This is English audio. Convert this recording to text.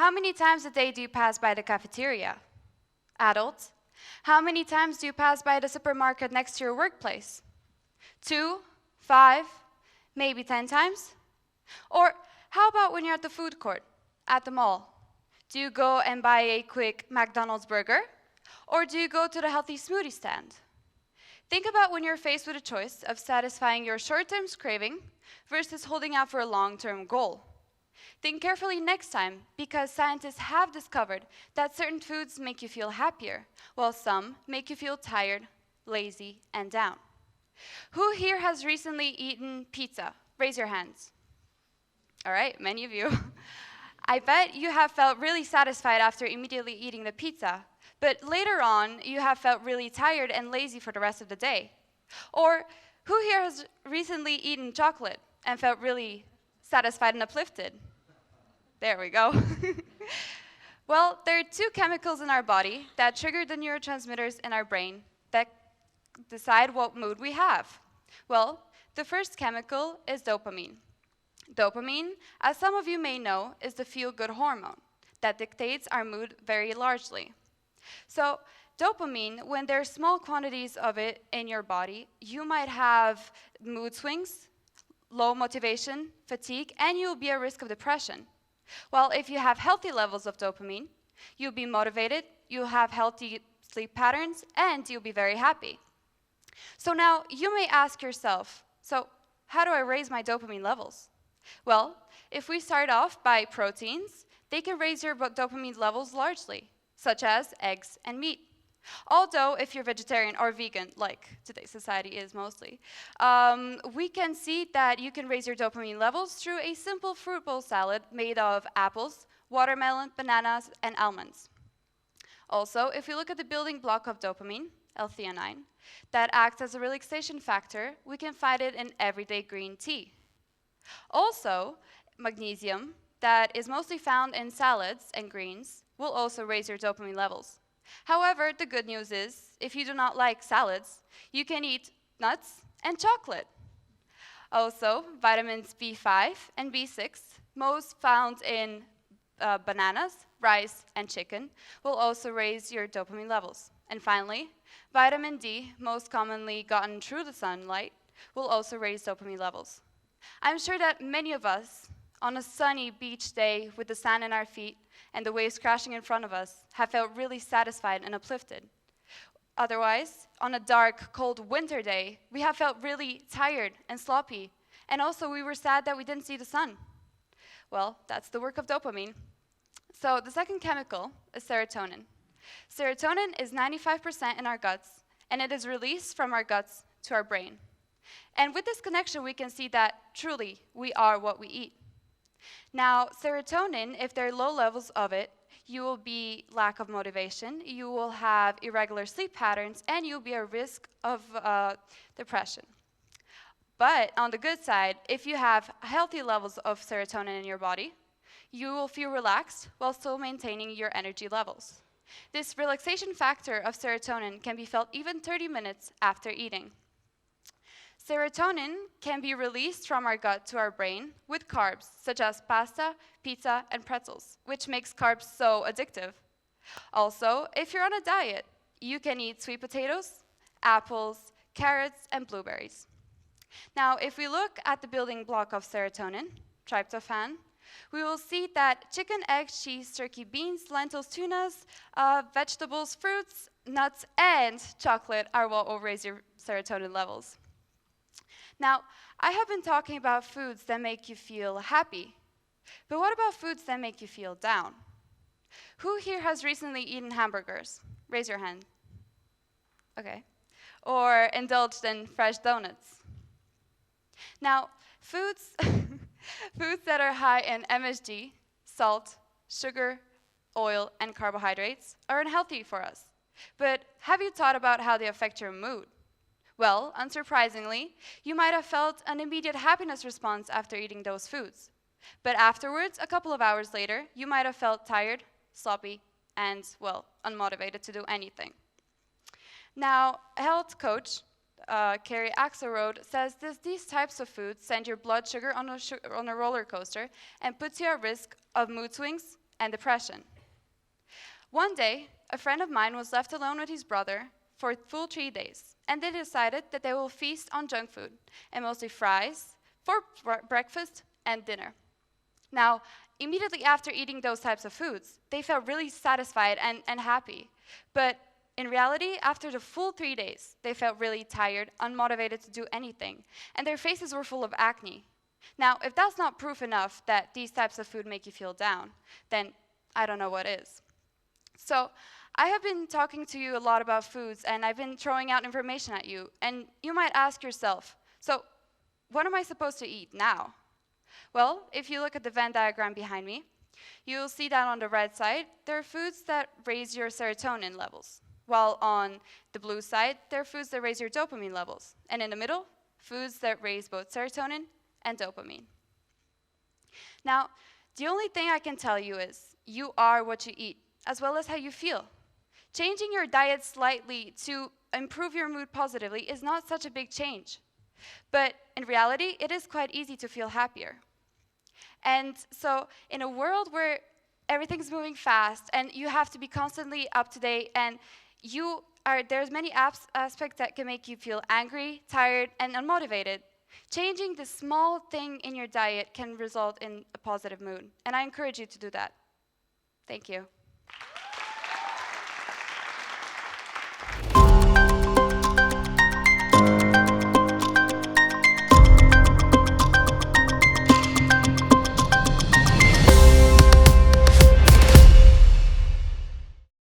How many times a day do you pass by the cafeteria? Adults. How many times do you pass by the supermarket next to your workplace? 2, 5, maybe 10 times? Or how about when you're at the food court, at the mall? Do you go and buy a quick McDonald's burger? Or do you go to the healthy smoothie stand? Think about when you're faced with a choice of satisfying your short-term craving versus holding out for a long-term goal. Think carefully next time, because scientists have discovered that certain foods make you feel happier, while some make you feel tired, lazy, and down. Who here has recently eaten pizza? Raise your hands. All right, many of you. I bet you have felt really satisfied after immediately eating the pizza, but later on, you have felt really tired and lazy for the rest of the day. Or who here has recently eaten chocolate and felt really satisfied and uplifted? There we go. Well, there are 2 chemicals in our body that trigger the neurotransmitters in our brain that decide what mood we have. Well, the first chemical is dopamine. Dopamine, as some of you may know, is the feel-good hormone that dictates our mood very largely. So, dopamine, when there are small quantities of it in your body, you might have mood swings, low motivation, fatigue, and you'll be at risk of depression. While if you have healthy levels of dopamine, you'll be motivated, you'll have healthy sleep patterns, and you'll be very happy. So now you may ask yourself, so how do I raise my dopamine levels? Well, if we start off by proteins, they can raise your dopamine levels largely, such as eggs and meat. Although, if you're vegetarian or vegan, like today's society is mostly, we can see that you can raise your dopamine levels through a simple fruit bowl salad made of apples, watermelon, bananas, and almonds. Also, if we look at the building block of dopamine, L-theanine, that acts as a relaxation factor, we can find it in everyday green tea. Also, magnesium, that is mostly found in salads and greens, will also raise your dopamine levels. However, the good news is, if you do not like salads, you can eat nuts and chocolate. Also, vitamins B5 and B6, most found in bananas, rice, and chicken, will also raise your dopamine levels. And finally, vitamin D, most commonly gotten through the sunlight, will also raise dopamine levels. I'm sure that many of us, on a sunny beach day with the sand in our feet and the waves crashing in front of us, have felt really satisfied and uplifted. Otherwise, on a dark, cold winter day, we have felt really tired and sloppy, and also we were sad that we didn't see the sun. Well, that's the work of dopamine. So the second chemical is serotonin. Serotonin is 95% in our guts, and it is released from our guts to our brain. And with this connection, we can see that truly we are what we eat. Now, serotonin, if there are low levels of it, you will be lack of motivation, you will have irregular sleep patterns, and you'll be at risk of depression. But on the good side, if you have healthy levels of serotonin in your body, you will feel relaxed while still maintaining your energy levels. This relaxation factor of serotonin can be felt even 30 minutes after eating. Serotonin can be released from our gut to our brain with carbs, such as pasta, pizza, and pretzels, which makes carbs so addictive. Also, if you're on a diet, you can eat sweet potatoes, apples, carrots, and blueberries. Now, if we look at the building block of serotonin, tryptophan, we will see that chicken, eggs, cheese, turkey, beans, lentils, tunas, vegetables, fruits, nuts, and chocolate are what will raise your serotonin levels. Now, I have been talking about foods that make you feel happy, but what about foods that make you feel down? Who here has recently eaten hamburgers? Raise your hand. Okay. Or indulged in fresh donuts? Now, foods that are high in MSG, salt, sugar, oil, and carbohydrates are unhealthy for us. But have you thought about how they affect your mood? Well, unsurprisingly, you might have felt an immediate happiness response after eating those foods. But afterwards, a couple of hours later, you might have felt tired, sloppy, and, well, unmotivated to do anything. Now, a health coach, Carrie Axelrod, says these types of foods send your blood sugar on a roller coaster and puts you at risk of mood swings and depression. One day, a friend of mine was left alone with his brother for a full 3 days, and they decided that they will feast on junk food, and mostly fries, for breakfast and dinner. Now, immediately after eating those types of foods, they felt really satisfied and happy. But in reality, after the full 3 days, they felt really tired, unmotivated to do anything, and their faces were full of acne. Now, if that's not proof enough that these types of food make you feel down, then I don't know what is. So, I have been talking to you a lot about foods, and I've been throwing out information at you, and you might ask yourself, so what am I supposed to eat now? Well, if you look at the Venn diagram behind me, you'll see that on the red side, there are foods that raise your serotonin levels, while on the blue side, there are foods that raise your dopamine levels, and in the middle, foods that raise both serotonin and dopamine. Now, the only thing I can tell you is, you are what you eat, as well as how you feel. Changing your diet slightly to improve your mood positively is not such a big change. But in reality, it is quite easy to feel happier. And so in a world where everything's moving fast and you have to be constantly up to date and there's many aspects that can make you feel angry, tired, and unmotivated, changing the small thing in your diet can result in a positive mood. And I encourage you to do that. Thank you.